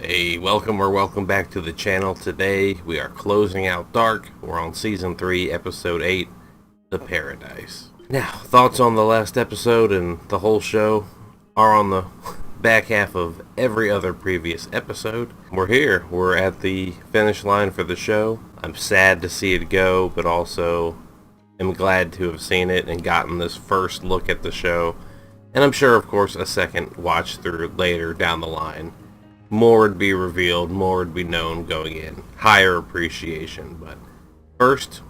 Hey, welcome back to the channel. Today we are closing out Dark. We're on Season 3, Episode 8, The Paradise. Now, thoughts on the last episode and the whole show are on the back half of every other previous episode. We're here. We're at the finish line for the show. I'm sad to see it go, but also am glad to have seen it and gotten this first look at the show. And I'm sure, of course, a second watch through later down the line. More would be revealed, more would be known going in. Higher appreciation, but first,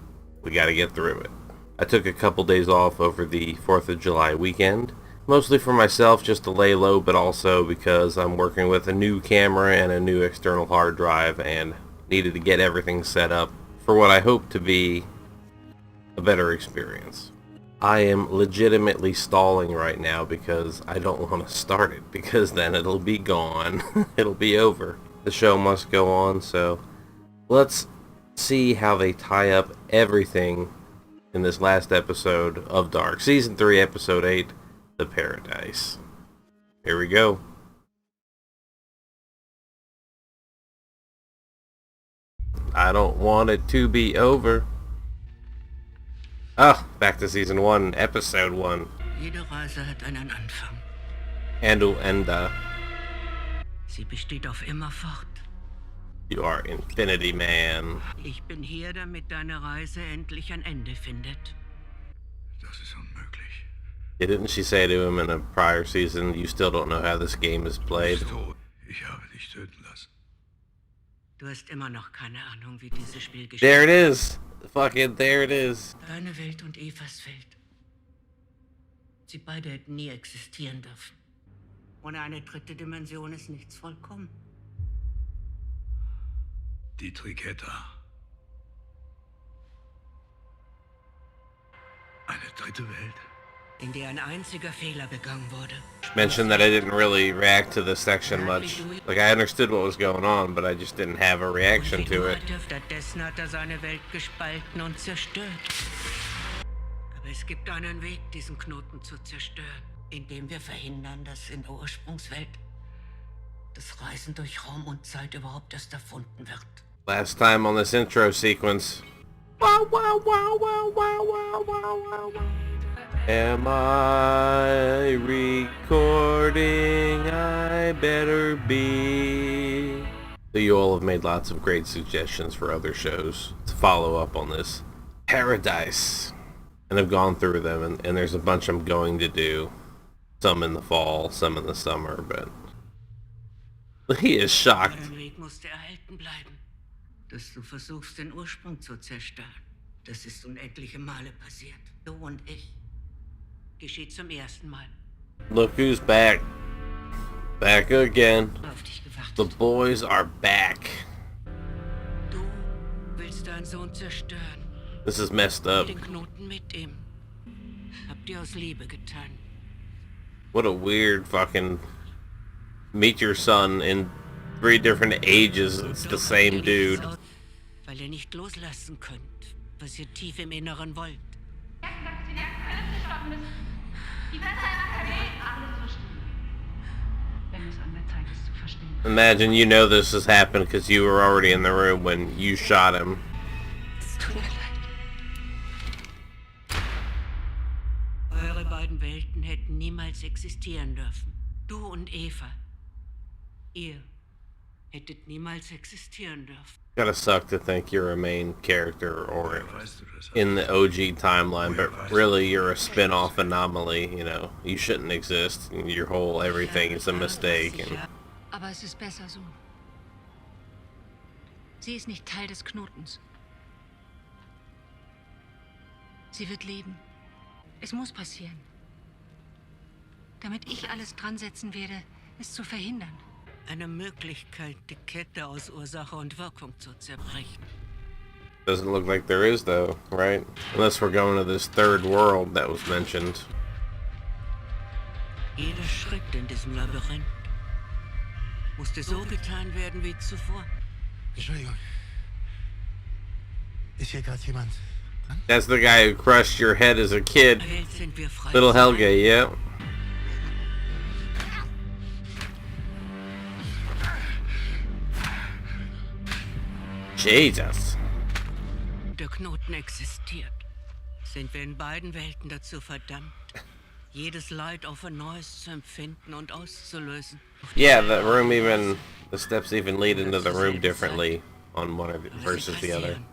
we gotta get through it. I took a couple days off over the 4th of July weekend, mostly for myself just to lay low, but also because I'm working with a new camera and a new external hard drive and needed to get everything set up for what I hope to be a better experience. I am legitimately stalling right now because I don't want to start it, because then it'll be gone. It'll be over. The show must go on, so let's see how they tie up everything in this last episode of Dark. Season 3, Episode 8, The Paradise. Here we go. I don't want it to be over. Ah, back to Season 1, Episode 1. Jede Reise hat einen Anfang. And Sie besteht auf immerfort. you are Infinity Man. Ich bin hier, damit deine Reise endlich ein Ende findet. Das ist unmöglich. Didn't she say to him in a prior season, you still don't know how this game is played? Ich habe dich töten lassen. Du hast immer noch keine Ahnung, wie dieses Spiel geschieht. There it is. Fucking there it is. Deine Welt und Evas Welt. Sie beide hätten nie existieren dürfen. Ohne eine dritte Dimension ist nichts vollkommen. Die Triketta. Eine dritte Welt? In der ein einziger Fehler begangen wurde. Mentioned that I didn't really react to this section much. Like, I understood what was going on, but I just didn't have a reaction to it. Stattdessen hat er seine Welt gespalten und zerstört. Aber es gibt einen Weg, diesen Knoten zu zerstören, indem wir verhindern, dass in der Ursprungswelt das Reisen durch Raum und Zeit überhaupt erst erfunden wird. Last time on this intro sequence. Wow, wow, wow, wow, wow, wow, wow, wow, wow. Am I recording? I better be. So you all have made lots of great suggestions for other shows to follow up on this Paradise. And I've gone through them, and there's a bunch I'm going to do. Some in the fall, some in the summer, but he is shocked. Dein Weg musste erhalten bleiben. Dass du versuchst, den Ursprung zu zerstören. Das ist unendliche Male passiert. Du und ich. Geschieht zum ersten Mal. Look who's back. Back again. Auf dich gewartet. The boys are back. Du willst deinen Sohn zerstören. This is messed up. Den Knoten mit ihm. Habt ihr aus Liebe getan. What a weird fucking... Meet your son in 3 different ages. It's the same dude. Weil ihr nicht loslassen könnt, was ihr tief im Inneren wollt. Imagine you know this has happened because you were already in the room when you shot him. Es tut mir leid. Eure beiden Welten hätten niemals existieren dürfen. Du und Eva. Ihr hättet niemals existieren dürfen. Gotta suck to think you're a main character or Weißt du das? in the OG timeline, but really you're a spin-off anomaly, you know. You shouldn't exist. Your whole everything is a mistake. And Aber es ist besser so. Sie ist nicht Teil des Knotens. Sie wird leben. Es muss passieren. Damit ich alles dran setzen werde, es zu verhindern. Eine Möglichkeit, die Kette aus Ursache und Wirkung zu zerbrechen. doesn't look like there is though, right? Unless we're going to this third world that was mentioned. Jeder Schritt in diesem Labyrinth musste so getan werden wie zuvor. Entschuldigung. Ist hier gerade jemand dran? That's the guy who crushed your head as a kid. Welt sind wir frei. Little Helge, yeah. Jesus. Der Knoten existiert. Sind wir in beiden Welten dazu verdammt, jedes Leid auf ein neues zu empfinden und auszulösen. Yeah, the steps even lead into the room differently on one Aber sie versus the other. passieren.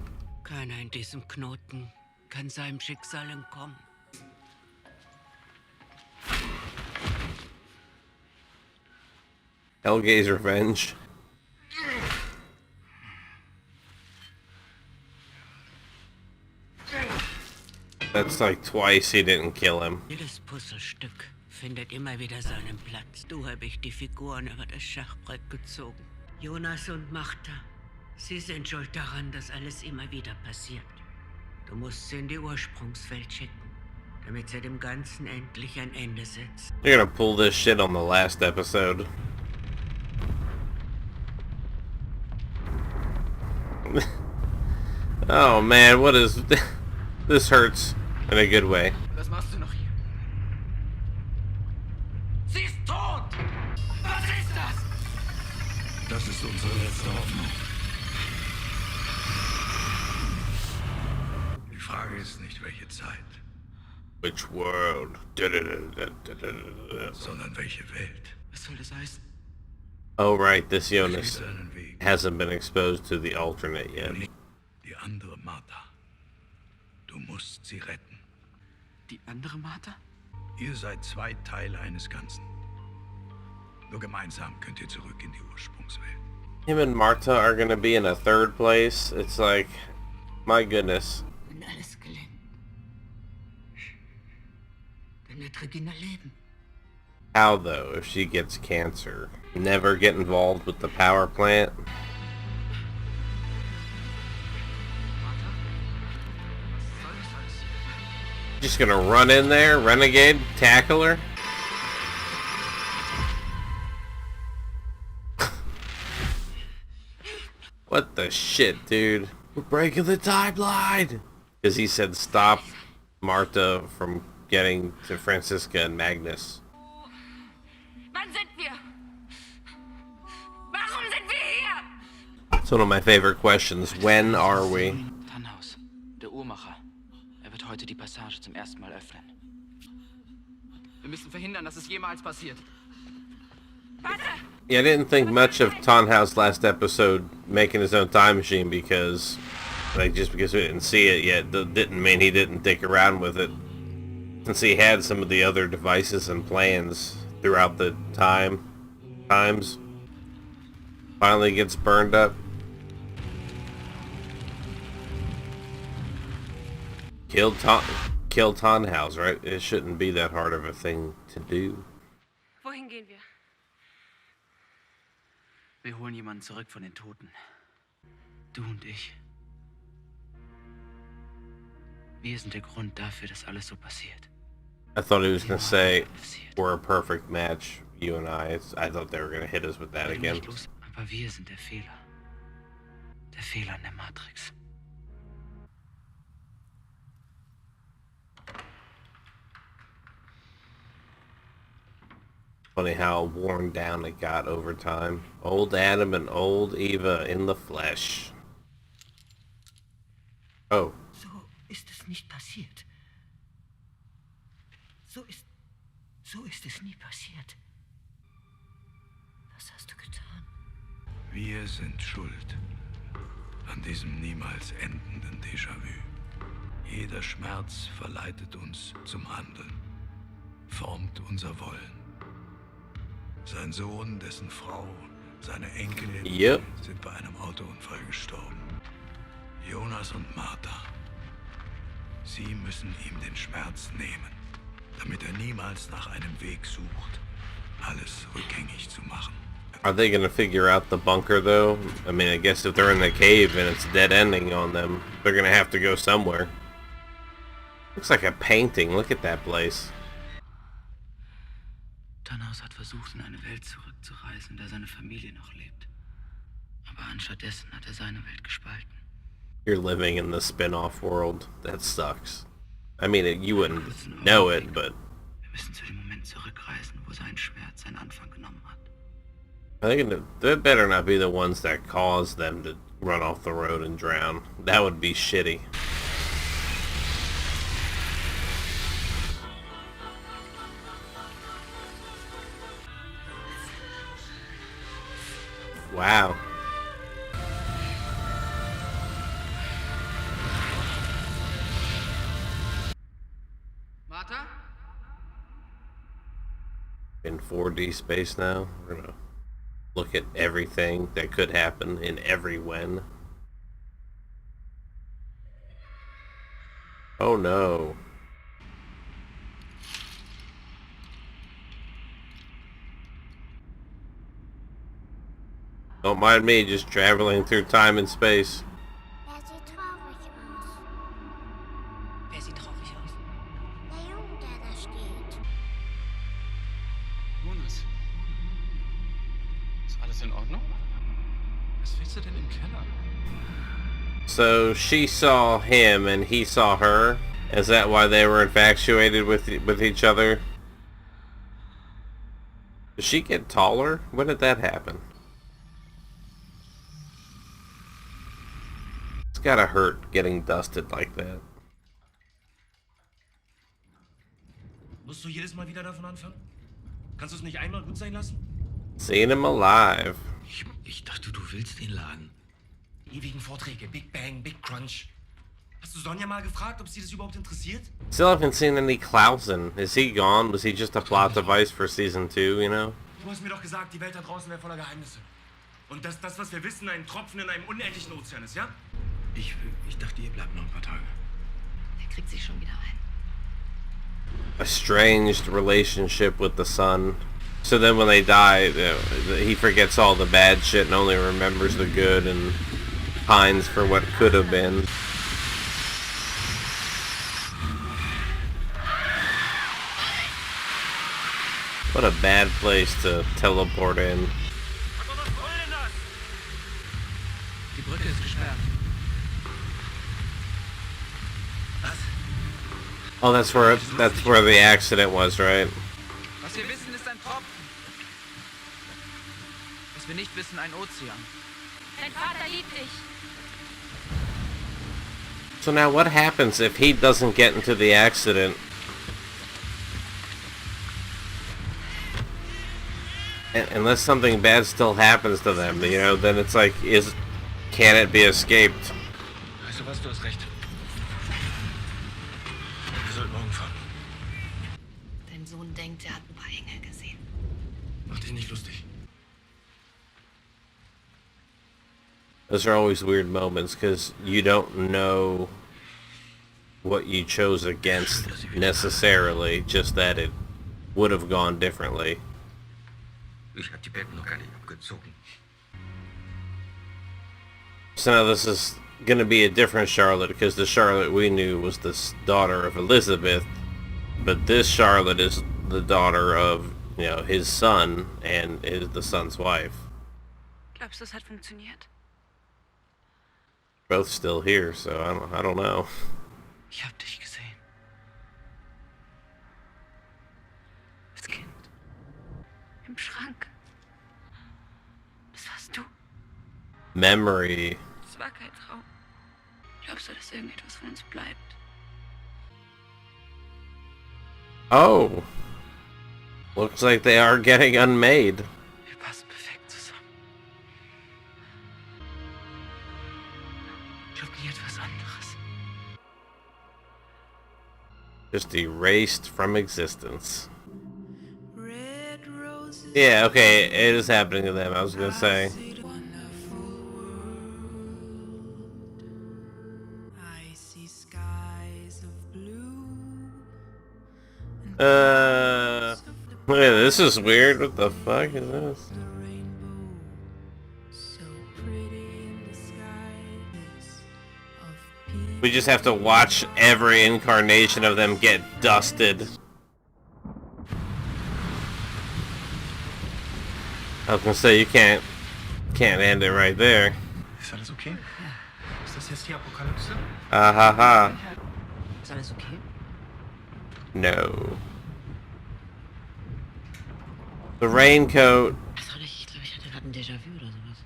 Keiner in diesem Knoten kann seinem Schicksal entkommen. Helge's revenge. That's like twice he didn't kill him. Jedes Puzzlestück findet immer wieder seinen Platz. Du habe ich die Figuren über das Schachbrett gezogen. Jonas und Martha, sie sind schuld daran, dass alles immer wieder passiert. Du musst sie in die Ursprungswelt schicken, damit sie dem Ganzen endlich ein Ende setzt. You're gonna pull this shit on the last episode. Oh man, what is... This hurts in a good way. Was machst du noch hier? Sie ist tot! Was ist das? Das ist unsere letzte Hoffnung. Die Frage ist nicht, welche Zeit, Which world? sondern welche Welt. Was soll das heißen? Oh right, this Es Jonas gibt einen Weg. hasn't been exposed to the alternate yet. Die andere Martha. Du musst sie retten. Die andere Martha? Ihr seid zwei Teile eines Ganzen. Nur gemeinsam könnt ihr zurück in die Ursprungswelt. Him and Martha are gonna be in a third place. It's like, my goodness. Wenn alles gelingt, dann wird Regina leben. How though, if she gets cancer? Never get involved with the power plant? Martha? Was soll das alles? Just gonna run in there, renegade, tackle her? What the shit, dude? We're breaking the timeline! Because he said stop Martha from getting to Franziska and Magnus. Wann sind wir? Warum sind wir hier? It's one of my favorite questions. When are we? Tannhaus. Der Uhrmacher. Er wird heute die Passage zum ersten Mal öffnen. Wir müssen verhindern, dass es jemals passiert. Warte! Yeah, I didn't think much of Tannhaus last episode making his own time machine because, like, just because we didn't see it yet, didn't mean he didn't dick around with it. Since he had some of the other devices and plans throughout the times. Finally gets burned up. Kill Tannhaus, right? It shouldn't be that hard of a thing to do. Wohin gehen wir? Wir holen jemanden zurück von den Toten. Du und ich. Wir sind der Grund dafür, dass alles so passiert. I thought he was gonna say we're a perfect match, you and I. I thought they were gonna hit us with that Weil du again. nicht los- Aber wir sind der Fehler. Der Fehler in der Matrix. Funny how worn down it got over time. Old Adam and old Eva in the flesh. Oh, So ist es nicht passiert. So ist es nie passiert. Was hast du getan? Wir sind schuld an diesem niemals endenden Déjà-vu. Jeder Schmerz verleitet uns zum Handeln, formt unser Wollen. Sein Sohn, dessen Frau, seine Enkelin Yep. sind bei einem Autounfall gestorben. Jonas und Martha. Sie müssen ihm den Schmerz nehmen, damit er niemals nach einem Weg sucht, alles rückgängig zu machen. are they gonna figure out the bunker though? I mean, I guess if they're in the cave and it's dead ending on them, they're gonna have to go somewhere. Looks like a painting. Look at that place. Tannhaus hat versucht, in eine Welt zurückzureisen, in der seine Familie noch lebt. Aber anstattdessen hat er seine Welt gespalten. You're living in the spin-off world. That sucks. I mean, you wouldn't know it, but Wir müssen zu dem Moment zurückreisen, wo sein Schmerz seinen Anfang genommen hat. I think they better not be the ones that caused them to run off the road and drown. That would be shitty. Wow. Martha? In 4D space now, we're gonna look at everything that could happen in every when. Oh no. Don't mind me just traveling through time and space. Er sieht traurig aus. Wer sieht traurig aus? Der Junge, der da steht. Jonas. Ist alles in Ordnung? Was willst du denn im Keller? So she saw him and he saw her. Is that why they were infatuated with each other? Did she get taller? When did that happen? It's gotta hurt getting dusted like that. Musst du jedes Mal wieder davon anfangen? Kannst du es nicht einmal gut sein lassen? Seeing him alive. Ich dachte, du willst den Laden. Ewigen Vorträge, Big Bang, Big Crunch. Hast du Sonja mal gefragt, ob sie das überhaupt interessiert? Still haven't seen any Clausen. Is he gone? Was he just a plot device for season 2, you know? Du hast mir doch gesagt, die Welt da draußen wäre voller Geheimnisse. Und dass das, was wir wissen, ein Tropfen in einem unendlichen Ozean ist, ja? Ich dachte, ihr bleibt noch ein paar Tage. Er kriegt sich schon wieder ein. Estranged relationship with the son. So then when they die, he forgets all the bad shit and only remembers the good and pines for what could have been. What a bad place to teleport in. Die Brücke ist gesperrt. Oh, that's where the accident was, right? Was wir wissen, ist ein Tropfen. Was wir nicht wissen, ein Ozean. Dein Vater liebt dich. So now what happens if he doesn't get into the accident? Unless something bad still happens to them, you know, then it's like, can it be escaped? Weißt du was, du hast recht. Wir sollten morgen fahren. Dein Sohn denkt, er hat ein paar Engel gesehen. Mach dich nicht lustig. Those are always weird moments because you don't know what you chose against necessarily, just that it would have gone differently. Ich hab die Betten noch gar nicht abgezogen. So now this is going to be a different Charlotte because the Charlotte we knew was the daughter of Elizabeth, but this Charlotte is the daughter of, you know, his son and is the son's wife. Glaubst du, es hat funktioniert? Both still here, so I don't know. Ich hab dich gesehen. Das Kind. Im Schrank. Das warst du. Memory. Es war kein Traum. Glaubst du, dass irgendetwas von uns bleibt? Oh. Looks like they are getting unmade. Wir passen perfekt zusammen. Glaub nie etwas anderes. Just erased from existence. Yeah, okay, it is happening to them, I was gonna say. Look at this is weird. What the fuck is this? We just have to watch every incarnation of them get dusted. I was gonna say, you can't end it right there. Ist alles okay? Ist das jetzt die Apokalypse? Ha ha ha. Ist alles okay? No. The raincoat. Ach doch nicht, ich glaube, ich hatte gerade ein Déjà-vu oder sowas.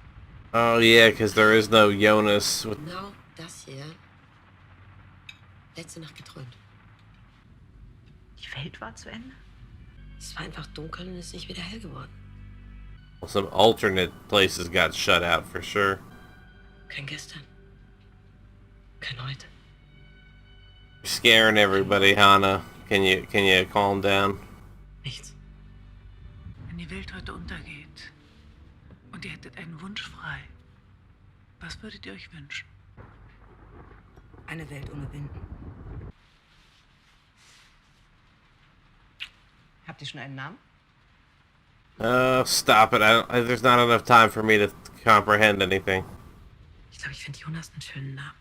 Oh yeah, because there is no Jonas. Genau das hier. Letzte Nacht geträumt. Die Welt war zu Ende. Es war einfach dunkel und es ist nicht wieder hell geworden. Some alternate places got shut out for sure. Kein gestern. Kein heute. You're scaring everybody, Hannah. Can you calm down? Nichts. Wenn die Welt heute untergeht und ihr hättet einen Wunsch frei, was würdet ihr euch wünschen? Eine Welt ohne Binden. Habt ihr schon einen Namen? Stop it. There's not enough time for me to comprehend anything. Ich glaube, ich finde Jonas einen schönen Namen.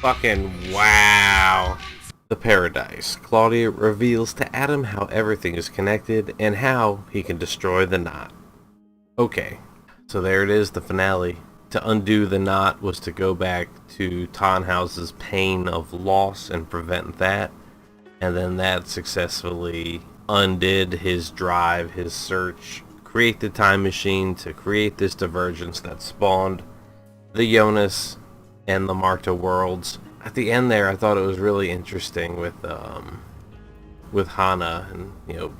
Fucking wow. The Paradise. Claudia reveals to Adam how everything is connected and how he can destroy the knot. Okay, so there it is, the finale. To undo the knot was to go back to Tannhaus's pain of loss and prevent that. And then that successfully undid his drive, his search, create the time machine to create this divergence that spawned the Jonas and the Marta worlds. At the end there, I thought it was really interesting with Hannah and, you know,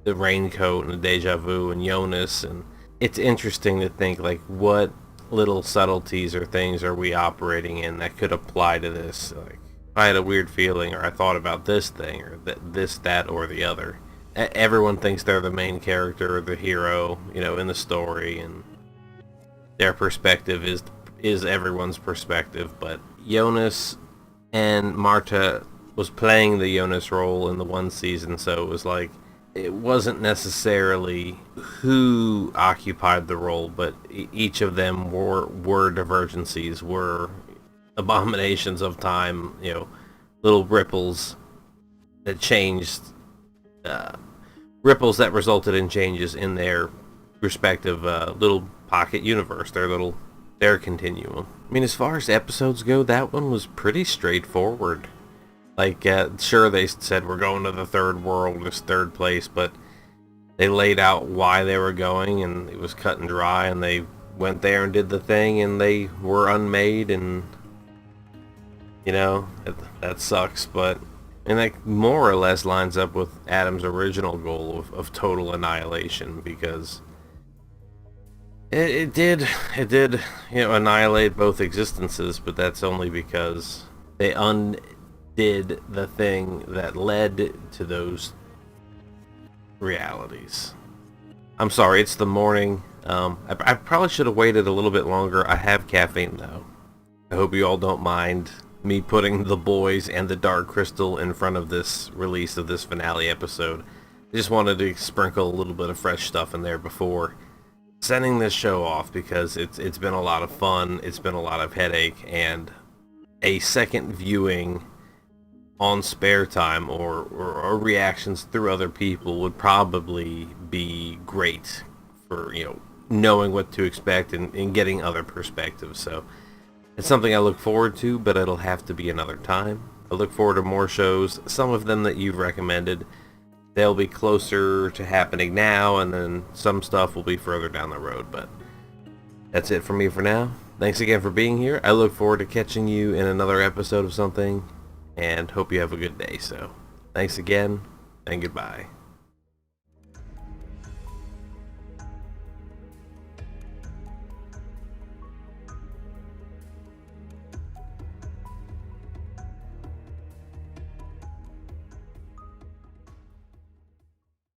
the raincoat and the deja vu and Jonas, and it's interesting to think like what little subtleties or things are we operating in that could apply to this. Like if I had a weird feeling or I thought about this thing or this, that, or the other. Everyone thinks they're the main character or the hero, you know, in the story, and their perspective is everyone's perspective, but Jonas and Marta was playing the Jonas role in the one season, so it was like it wasn't necessarily who occupied the role, but each of them were divergencies, were abominations of time, you know, little ripples that changed, ripples that resulted in changes in their respective little pocket universe, their continuum. I mean, as far as episodes go, that one was pretty straightforward. Like, sure, they said we're going to the third world, this third place, but they laid out why they were going, and it was cut and dry, and they went there and did the thing, and they were unmade, and, you know, that sucks, but, and that more or less lines up with Adam's original goal of total annihilation, because it did, you know, annihilate both existences, but that's only because they undid the thing that led to those realities. I'm sorry, it's the morning. I probably should have waited a little bit longer. I have caffeine though. I hope you all don't mind me putting The Boys and The Dark Crystal in front of this release of this finale episode. I just wanted to sprinkle a little bit of fresh stuff in there before sending this show off, because it's been a lot of fun, it's been a lot of headache, and a second viewing on spare time or reactions through other people would probably be great for, you know, knowing what to expect and getting other perspectives. So it's something I look forward to, but it'll have to be another time. I look forward to more shows, some of them that you've recommended. They'll be closer to happening now, and then some stuff will be further down the road, but that's it for me for now. Thanks again for being here. I look forward to catching you in another episode of something, and hope you have a good day. So, thanks again, and goodbye.